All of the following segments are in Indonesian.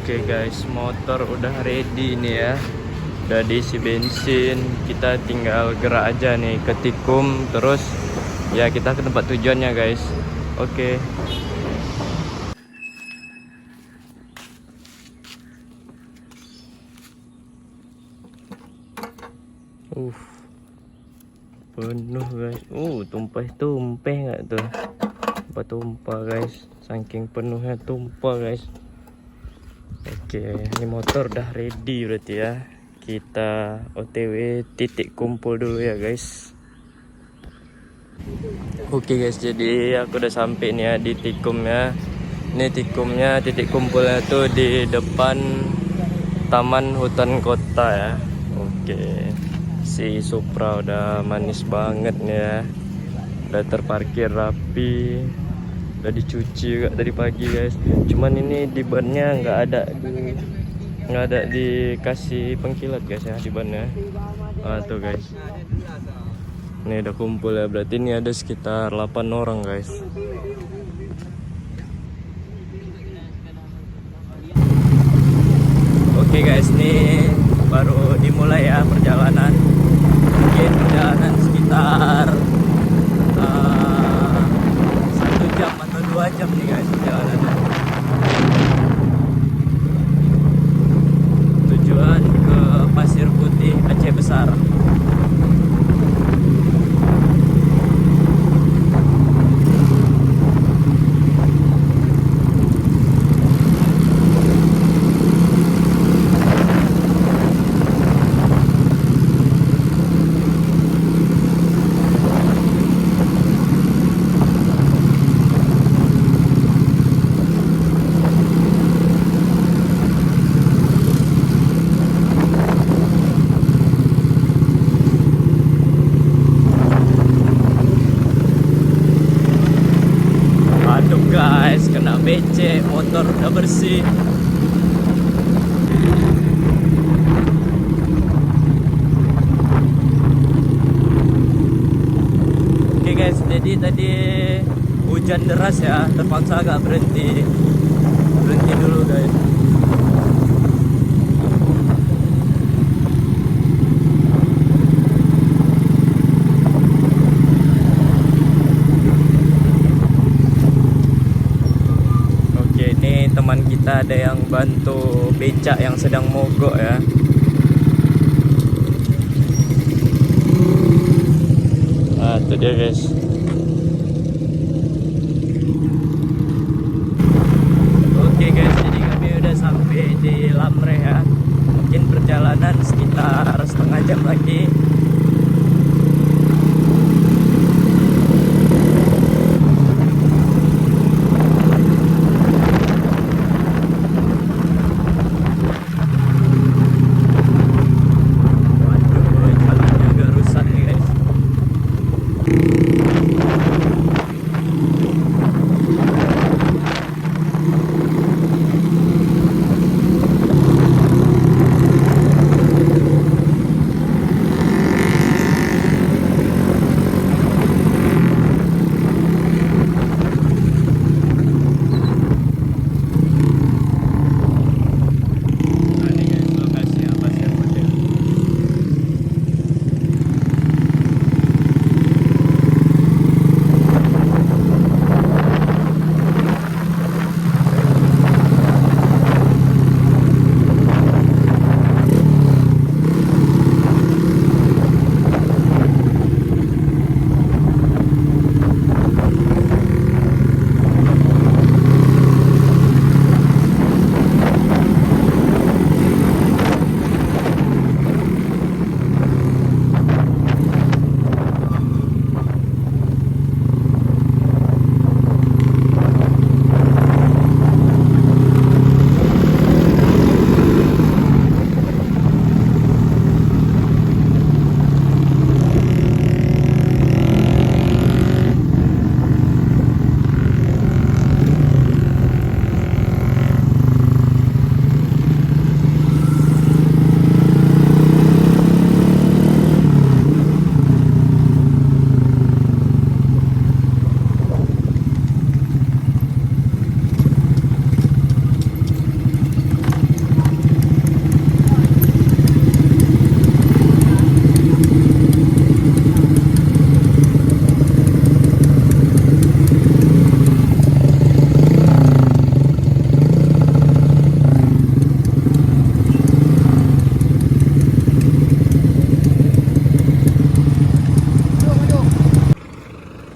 Oke guys, motor udah ready nih ya. Udah diisi bensin. Kita tinggal gerak aja nih ke Tikum. Terus ya kita ke tempat tujuannya guys. Oke. uh Penuh guys. Tumpah nggak tuh? Tumpah guys. Saking penuhnya tumpah guys. Oke, ini motor udah ready berarti ya. Kita OTW titik kumpul dulu ya guys. Oke guys, jadi aku udah sampai nih ya di Tikum ya. Ini Tikumnya, titik kumpulnya tuh di depan Taman Hutan Kota ya. Oke, si Supra udah manis banget nih ya. Udah terparkir rapi. Udah dicuci juga dari pagi guys. Cuman ini di bannya nggak ada dikasih pengkilat guys ya di bannya. Tuh guys, ini udah kumpul ya, berarti ini ada sekitar 8 orang guys. Oke guys, ini baru dimulai ya perjalanan. Mungkin perjalanan sekitar 1 jam atau 2 jam nih guys perjalanannya. Tujuan ke Pasir Putih, Aceh Besar. Guys, kena becek, motor udah bersih. Oke guys, jadi tadi hujan deras ya, terpaksa agak berhenti dulu guys. Teman kita ada yang bantu becak yang sedang mogok ya. Itu dia guys. Oke guys, jadi kami udah sampai di Lamreh ya. Mungkin perjalanan sekitar setengah jam lagi.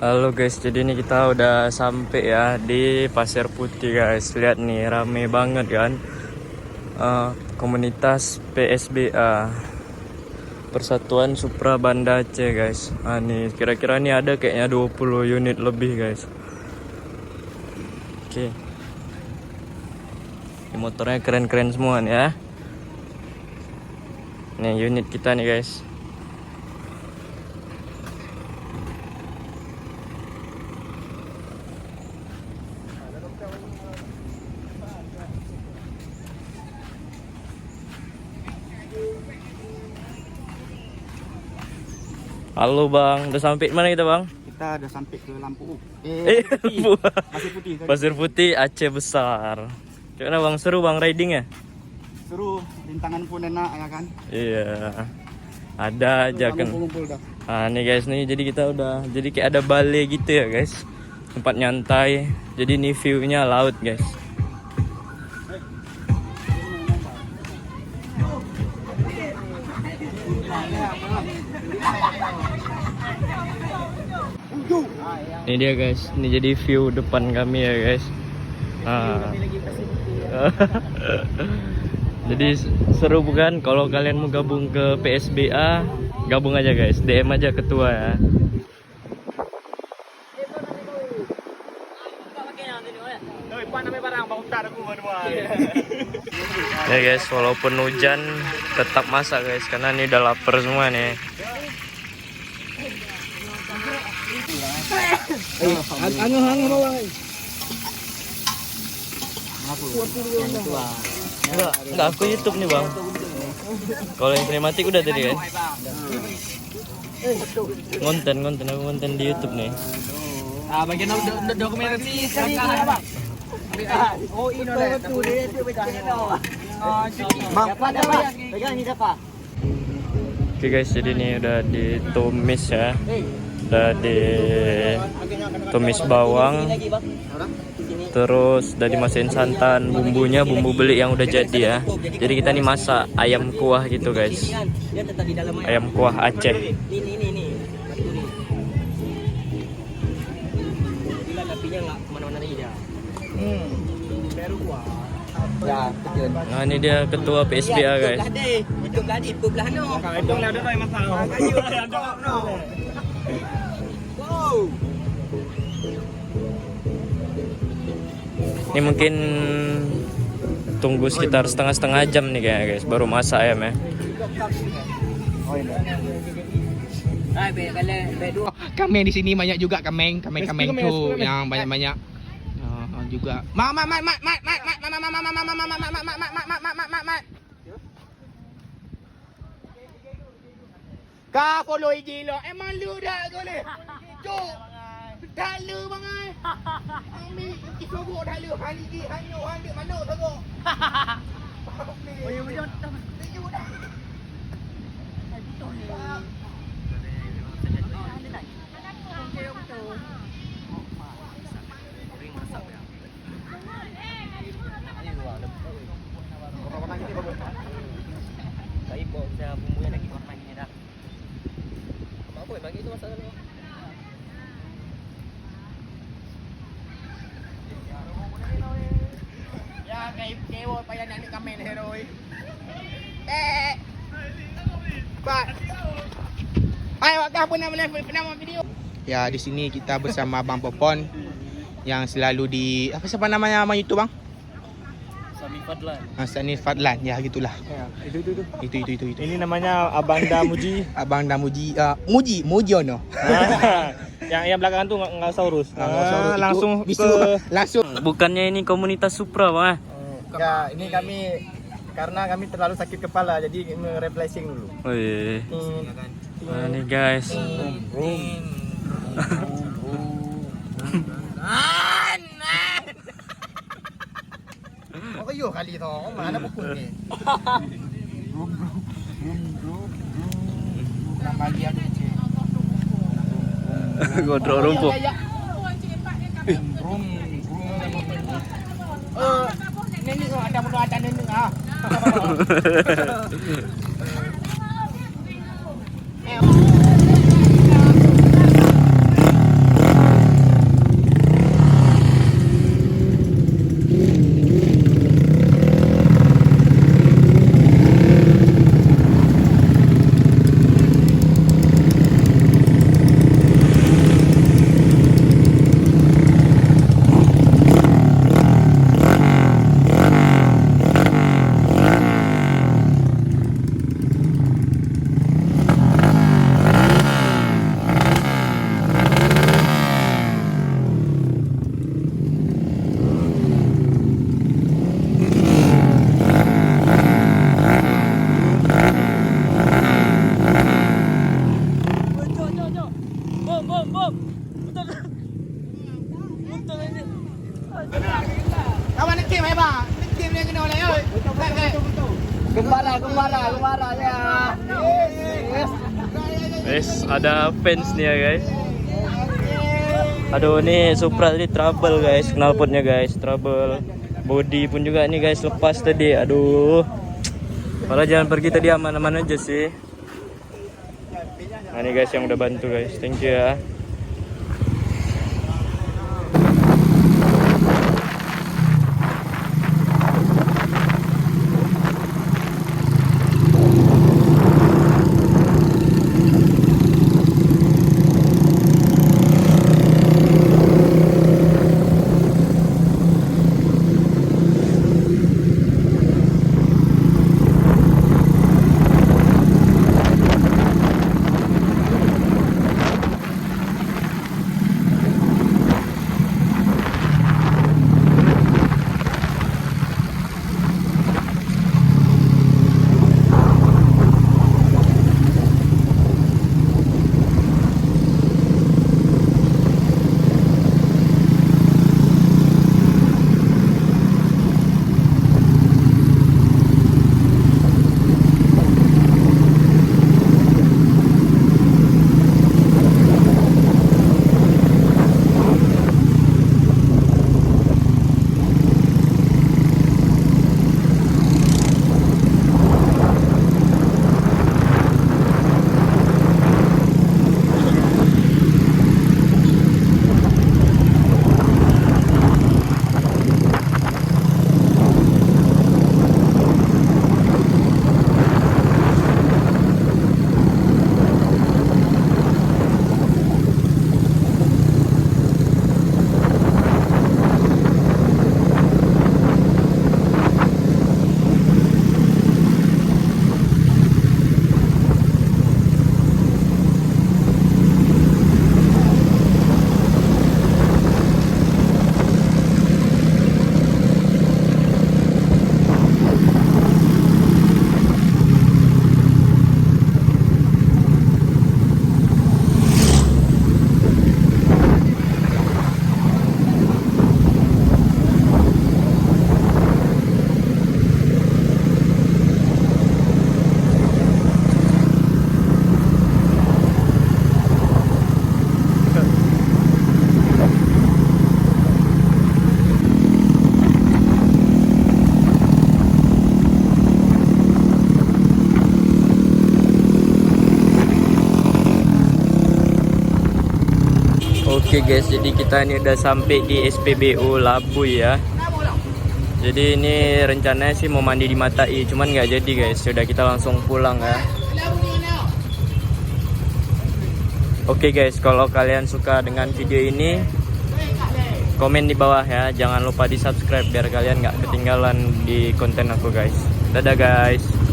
Halo guys, jadi ini kita udah sampai ya di Pasir Putih guys. Lihat nih, rame banget kan. Komunitas PSBA, Persatuan Supra Banda Aceh guys. Nih kira-kira nih ada kayaknya 20 unit lebih guys. Oke. Ini motornya keren-keren semua nih ya. Nih unit kita nih guys. Halo bang, udah sampai mana kita bang? Kita udah sampai ke Lampu. Pasir Putih. Pasir Putih Aceh Besar. Gimana bang, seru bang riding ya? Seru, rintangan pun enak ya kan? Iya. Ada aja kan. Nih guys nih, jadi kita udah jadi kayak ada balai gitu ya guys. Tempat nyantai. Jadi nih view-nya laut guys. Ini dia guys, ini jadi view depan kami ya guys. Jadi seru bukan? Kalau kalian mau gabung ke PSBA, gabung aja guys, DM aja ketua ya. Ya guys, walaupun hujan tetap masak guys, karena ini udah lapar semua nih. Enggak, aku YouTube nih bang. Kalau yang sinematik udah tadi kan. Aku konten di YouTube nih. Bagian dokumentasi serangkaian bang. Oh ini lah. Oke guys, jadi ini udah ditumis ya. Udah ditumis bawang. Terus udah dimasukin santan, bumbunya bumbu beli yang udah jadi ya. Jadi kita nih masak ayam kuah gitu guys. Ayam kuah Aceh. Nah ini dia ketua PSBA guys. Ini mungkin tunggu sekitar setengah jam nih kayaknya guys, baru masak ayamnya. Kameng di sini banyak juga kameng tuh yang banyak juga. Ka follow IG lo. Emang lu dah gole. Cuk. Dah lu bangai. Ambil isogok dah lu. Han IG hanyo handik mana sogok. Oh ya betul. Setuju dah. Kewo payah nak kamera heroi. Bat. Ayo waktu apa nama video? Ya di sini kita bersama Bang Popon yang selalu di siapa namanya YouTube bang? Sami Fadlan. Sami Fadlan ya gitulah. Ya, itu. Ini namanya Abang Damuji. Abang Damuji. Muji ono. Yang belakangan tuh nggak usah urus. Langsung langsung. Bukannya ini komunitas Supra bang? Ya ini karena kami terlalu sakit kepala jadi nge-refreshing dulu. Oh iya. Nah nih guys. Oh iyo kali to, mana pukul ni. Nama dia Godrok rumput. Nenek ada perlu ada nenek ah. aku marah ya. Yes. Guys, ada fans nih ya guys. Aduh, nih Supra tadi trouble guys, knalpotnya guys, trouble. Body pun juga nih guys lepas tadi. Aduh. Padahal jangan pergi tadi, aman-aman aja sih. Nah, ini guys yang udah bantu guys. Thank you ya. Oke guys, jadi kita ini udah sampai di SPBU Labuy ya. Jadi ini rencananya sih mau mandi di Matai, cuman nggak jadi guys. Sudah kita langsung pulang ya. Oke guys, kalau kalian suka dengan video ini, komen di bawah ya. Jangan lupa di subscribe biar kalian nggak ketinggalan di konten aku guys. Dadah guys.